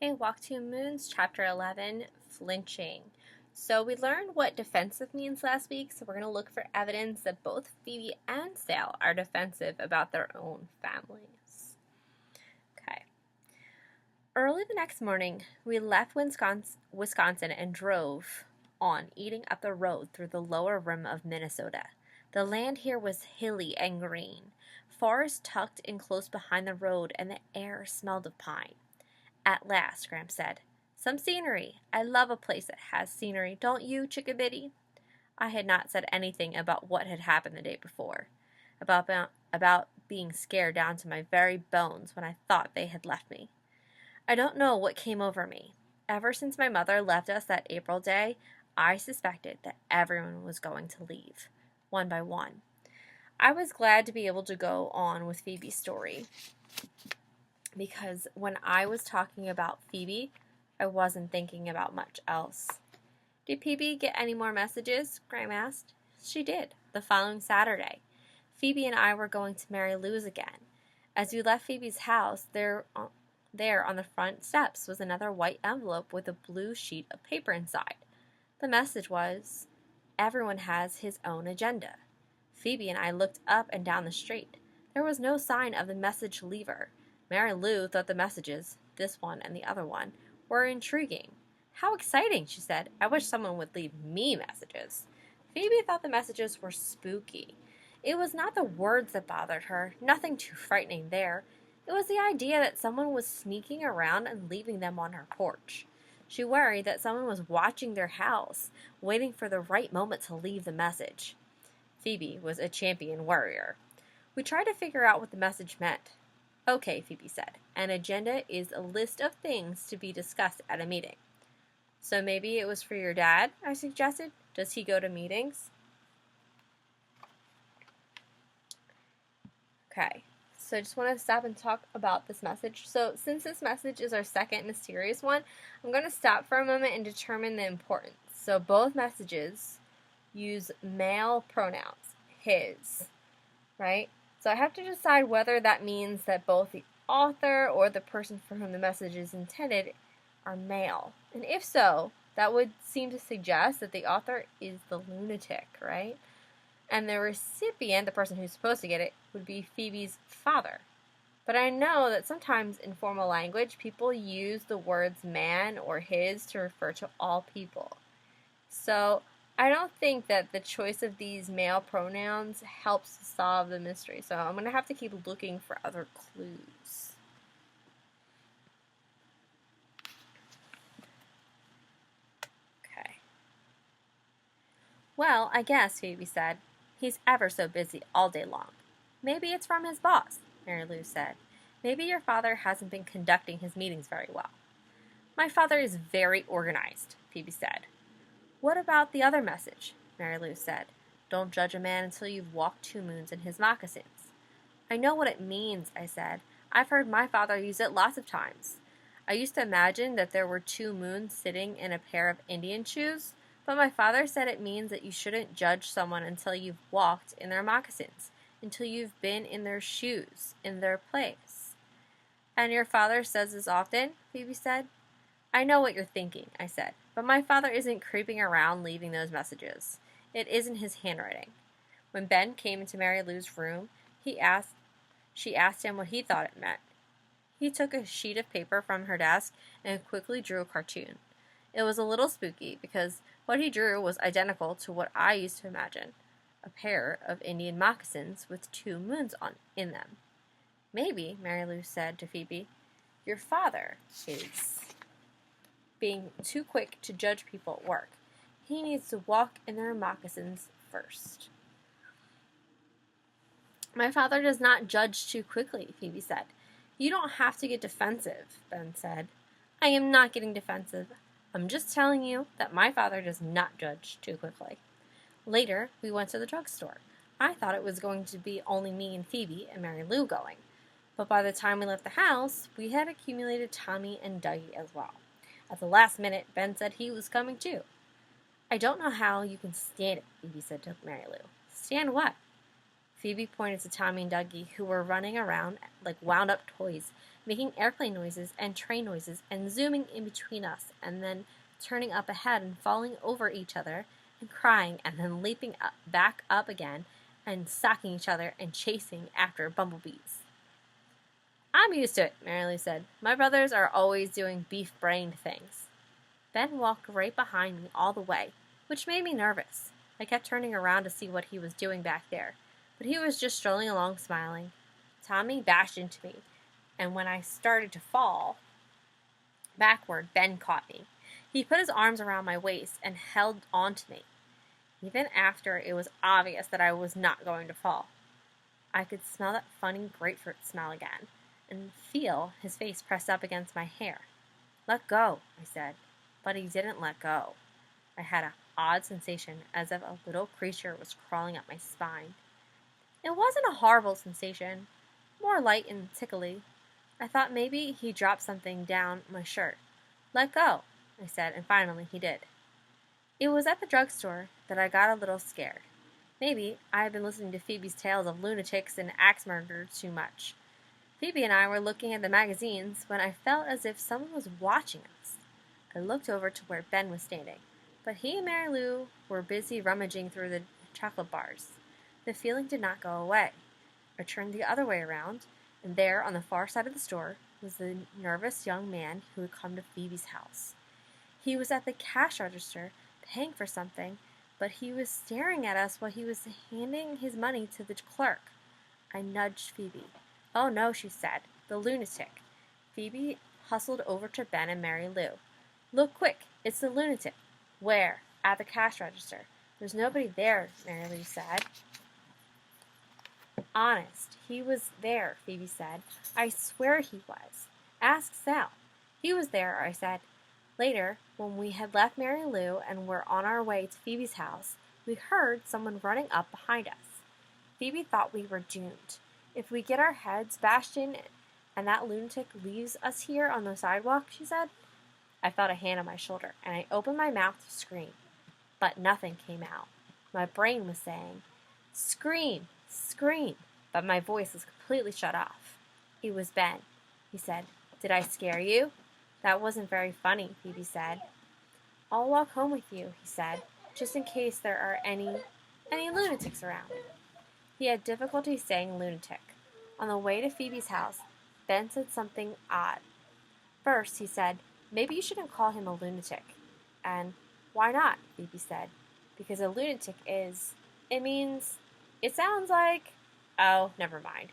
Okay, Walk Two Moons, Chapter 11, Flinching. So we learned what defensive means last week, so we're going to look for evidence that both Phoebe and Sal are defensive about their own families. Okay. Early the next morning, we left Wisconsin and drove on, eating up the road through the lower rim of Minnesota. The land here was hilly and green. Forest tucked in close behind the road, and the air smelled of pine. At last, Gramps said. Some scenery. I love a place that has scenery, don't you, Chickabiddy? I had not said anything about what had happened the day before, about being scared down to my very bones when I thought they had left me. I don't know what came over me. Ever since my mother left us that April day, I suspected that everyone was going to leave, one by one. I was glad to be able to go on with Phoebe's story, because when I was talking about Phoebe, I wasn't thinking about much else. Did Phoebe get any more messages? Graham asked. She did, the following Saturday. Phoebe and I were going to Mary Lou's again. As we left Phoebe's house, there on the front steps was another white envelope with a blue sheet of paper inside. The message was, "Everyone has his own agenda." Phoebe and I looked up and down the street. There was no sign of the message leaver. Mary Lou thought the messages, this one and the other one, were intriguing. How exciting, she said. I wish someone would leave me messages. Phoebe thought the messages were spooky. It was not the words that bothered her, nothing too frightening there. It was the idea that someone was sneaking around and leaving them on her porch. She worried that someone was watching their house, waiting for the right moment to leave the message. Phoebe was a champion worrier. We tried to figure out what the message meant. Okay, Phoebe said, an agenda is a list of things to be discussed at a meeting. So maybe it was for your dad, I suggested. Does he go to meetings? Okay, so I just want to stop and talk about this message. So since this message is our second mysterious one, I'm going to stop for a moment and determine the importance. So both messages use male pronouns, his, right? So I have to decide whether that means that both the author or the person for whom the message is intended are male. And if so, that would seem to suggest that the author is the lunatic, right? And the recipient, the person who's supposed to get it, would be Phoebe's father. But I know that sometimes in formal language, people use the words man or his to refer to all people. So I don't think that the choice of these male pronouns helps to solve the mystery, so I'm going to have to keep looking for other clues. Okay. Well, I guess, Phoebe said. He's ever so busy all day long. Maybe it's from his boss, Mary Lou said. Maybe your father hasn't been conducting his meetings very well. My father is very organized, Phoebe said. What about the other message? Mary Lou said. Don't judge a man until you've walked 2 moons in his moccasins. I know what it means, I said. I've heard my father use it lots of times. I used to imagine that there were 2 moons sitting in a pair of Indian shoes, but my father said it means that you shouldn't judge someone until you've walked in their moccasins, until you've been in their shoes, in their place. And your father says this often? Phoebe said. I know what you're thinking, I said, but my father isn't creeping around leaving those messages. It isn't his handwriting. When Ben came into Mary Lou's room, she asked him what he thought it meant. He took a sheet of paper from her desk and quickly drew a cartoon. It was a little spooky because what he drew was identical to what I used to imagine, a pair of Indian moccasins with 2 moons in them. Maybe, Mary Lou said to Phoebe, your father is being too quick to judge people at work. He needs to walk in their moccasins first. My father does not judge too quickly, Phoebe said. You don't have to get defensive, Ben said. I am not getting defensive. I'm just telling you that my father does not judge too quickly. Later, we went to the drugstore. I thought it was going to be only me and Phoebe and Mary Lou going. But by the time we left the house, we had accumulated Tommy and Dougie as well. At the last minute, Ben said he was coming too. I don't know how you can stand it, Phoebe said to Mary Lou. Stand what? Phoebe pointed to Tommy and Dougie, who were running around like wound-up toys, making airplane noises and train noises and zooming in between us and then turning up ahead and falling over each other and crying and then leaping back up again and stalking each other and chasing after bumblebees. I'm used to it, Mary Lou said. My brothers are always doing beef-brained things. Ben walked right behind me all the way, which made me nervous. I kept turning around to see what he was doing back there, but he was just strolling along smiling. Tommy bashed into me, and when I started to fall backward, Ben caught me. He put his arms around my waist and held on to me, even after it was obvious that I was not going to fall. I could smell that funny grapefruit smell again, and feel his face pressed up against my hair. "Let go," I said, but he didn't let go. I had an odd sensation, as if a little creature was crawling up my spine. It wasn't a horrible sensation, more light and tickly. I thought maybe he dropped something down my shirt. "Let go," I said, and finally he did. It was at the drugstore that I got a little scared. Maybe I had been listening to Phoebe's tales of lunatics and axe murderers too much. Phoebe and I were looking at the magazines when I felt as if someone was watching us. I looked over to where Ben was standing, but he and Mary Lou were busy rummaging through the chocolate bars. The feeling did not go away. I turned the other way around, and there, on the far side of the store, was the nervous young man who had come to Phoebe's house. He was at the cash register, paying for something, but he was staring at us while he was handing his money to the clerk. I nudged Phoebe. "Oh no," she said, "the lunatic." Phoebe hustled over to Ben and Mary Lou. "Look quick, it's the lunatic." "Where?" "At the cash register." "There's nobody there," Mary Lou said. "Honest, he was there," Phoebe said. "I swear he was. Ask Sal." "He was there," I said. Later, when we had left Mary Lou and were on our way to Phoebe's house, we heard someone running up behind us. Phoebe thought we were doomed. "If we get our heads bashed in and that lunatic leaves us here on the sidewalk," she said. I felt a hand on my shoulder, and I opened my mouth to scream. But nothing came out. My brain was saying, "Scream! Scream!" but my voice was completely shut off. It was Ben. He said, "Did I scare you?" "That wasn't very funny," Phoebe said. "I'll walk home with you," he said, "just in case there are any lunatics around." He had difficulty saying lunatic. On the way to Phoebe's house, Ben said something odd. First, he said, "Maybe you shouldn't call him a lunatic." And, "Why not?" Phoebe said. "Because a lunatic it sounds like—" Oh, never mind.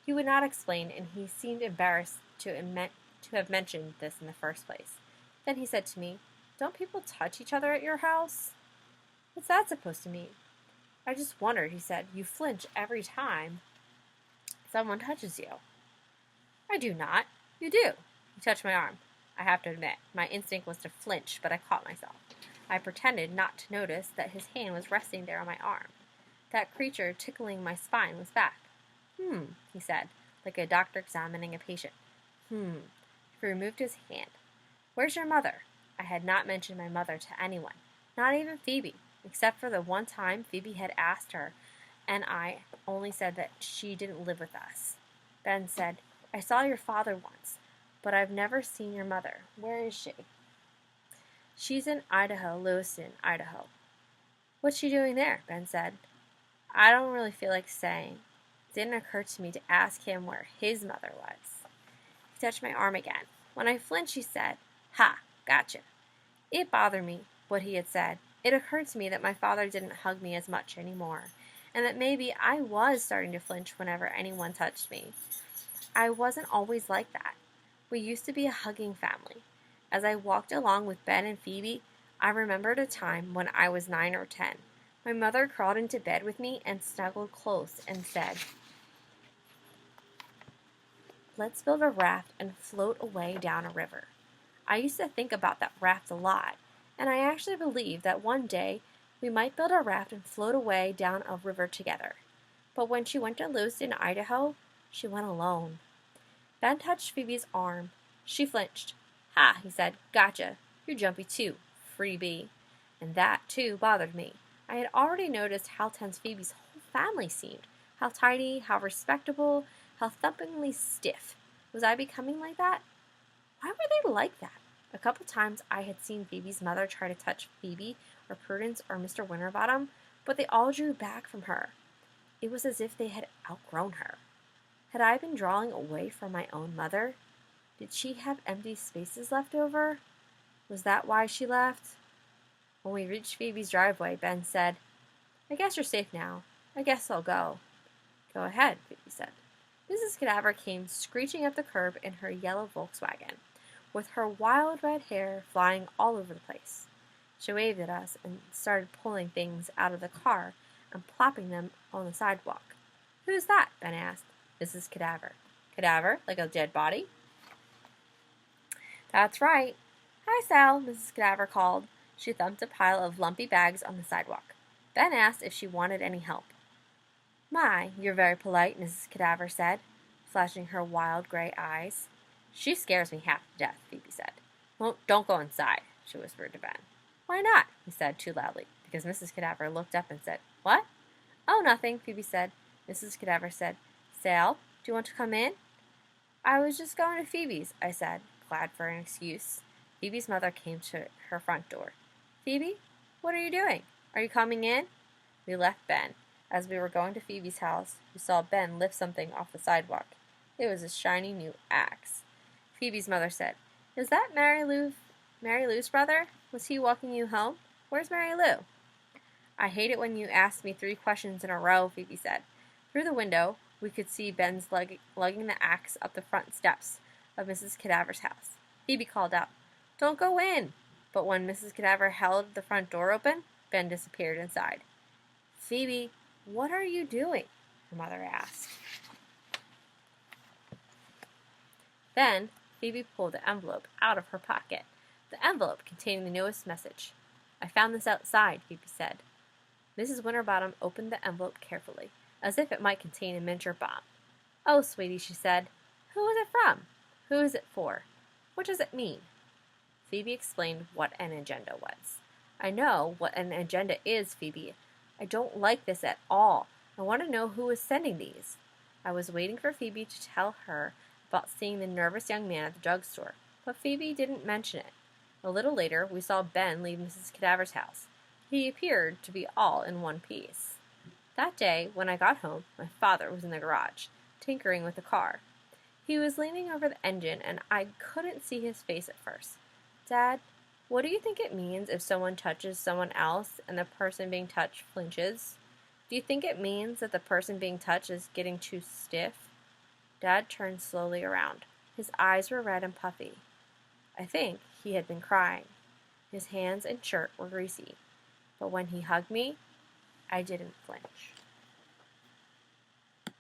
He would not explain, and he seemed embarrassed to have mentioned this in the first place. Then he said to me, "Don't people touch each other at your house?" "What's that supposed to mean?" "I just wondered," he said. "You flinch every time someone touches you." "I do not." "You do." He touched my arm. I have to admit, my instinct was to flinch, but I caught myself. I pretended not to notice that his hand was resting there on my arm. That creature tickling my spine was back. He said, like a doctor examining a patient. He removed his hand. "Where's your mother?" I had not mentioned my mother to anyone, not even Phoebe, except for the one time Phoebe had asked her, and I only said that she didn't live with us. Ben said, "I saw your father once, but I've never seen your mother. Where is she?" "She's in Idaho, Lewiston, Idaho." "What's she doing there?" Ben said. I don't really feel like saying. It didn't occur to me to ask him where his mother was. He touched my arm again. When I flinched, he said, "Ha, gotcha." It bothered me, what he had said. It occurred to me that my father didn't hug me as much anymore, and that maybe I was starting to flinch whenever anyone touched me. I wasn't always like that. We used to be a hugging family. As I walked along with Ben and Phoebe, I remembered a time when I was 9 or 10. My mother crawled into bed with me and snuggled close and said, "Let's build a raft and float away down a river." I used to think about that raft a lot, and I actually believed that one day we might build a raft and float away down a river together. But when she went to Lewiston, Idaho, she went alone. Ben touched Phoebe's arm. She flinched. "Ha," he said, "gotcha. You're jumpy too, freebie." And that, too, bothered me. I had already noticed how tense Phoebe's whole family seemed, how tidy, how respectable, how thumpingly stiff. Was I becoming like that? Why were they like that? A couple times I had seen Phoebe's mother try to touch Phoebe or Prudence or Mr. Winterbottom, but they all drew back from her. It was as if they had outgrown her. Had I been drawing away from my own mother? Did she have empty spaces left over? Was that why she left? When we reached Phoebe's driveway, Ben said, "I guess you're safe now. I guess I'll go." "Go ahead," Phoebe said. Mrs. Cadaver came screeching up the curb in her yellow Volkswagen, with her wild red hair flying all over the place. She waved at us and started pulling things out of the car and plopping them on the sidewalk. "Who's that?" Ben asked. "Mrs. Cadaver." "Cadaver? Like a dead body?" "That's right." "Hi, Sal," Mrs. Cadaver called. She thumped a pile of lumpy bags on the sidewalk. Ben asked if she wanted any help. "My, you're very polite," Mrs. Cadaver said, flashing her wild gray eyes. "She scares me half to death," Phoebe said. "Well, don't go inside," she whispered to Ben. "Why not?" he said too loudly, because Mrs. Cadaver looked up and said, "What?" "Oh, nothing," Phoebe said. Mrs. Cadaver said, "Sal, do you want to come in?" "I was just going to Phoebe's," I said, glad for an excuse. Phoebe's mother came to her front door. "Phoebe, what are you doing? Are you coming in?" We left Ben. As we were going to Phoebe's house, we saw Ben lift something off the sidewalk. It was a shiny new axe. Phoebe's mother said, "Is that Mary Lou's brother? Was he walking you home? Where's Mary Lou?" "I hate it when you ask me 3 questions in a row," Phoebe said. Through the window, we could see Ben's lugging the axe up the front steps of Mrs. Cadaver's house. Phoebe called out, "Don't go in!" But when Mrs. Cadaver held the front door open, Ben disappeared inside. "Phoebe, what are you doing?" her mother asked. Then Phoebe pulled the envelope out of her pocket, the envelope containing the newest message. "I found this outside," Phoebe said. Mrs. Winterbottom opened the envelope carefully, as if it might contain a miniature bomb. "Oh, sweetie," she said. "Who is it from? Who is it for? What does it mean?" Phoebe explained what an agenda was. "I know what an agenda is, Phoebe. I don't like this at all. I want to know who is sending these." I was waiting for Phoebe to tell her about seeing the nervous young man at the drugstore, but Phoebe didn't mention it. A little later, we saw Ben leave Mrs. Cadaver's house. He appeared to be all in one piece. That day, when I got home, my father was in the garage, tinkering with the car. He was leaning over the engine, and I couldn't see his face at first. "Dad, what do you think it means if someone touches someone else and the person being touched flinches? Do you think it means that the person being touched is getting too stiff?" Dad turned slowly around. His eyes were red and puffy. I think he had been crying. His hands and shirt were greasy. But when he hugged me, I didn't flinch.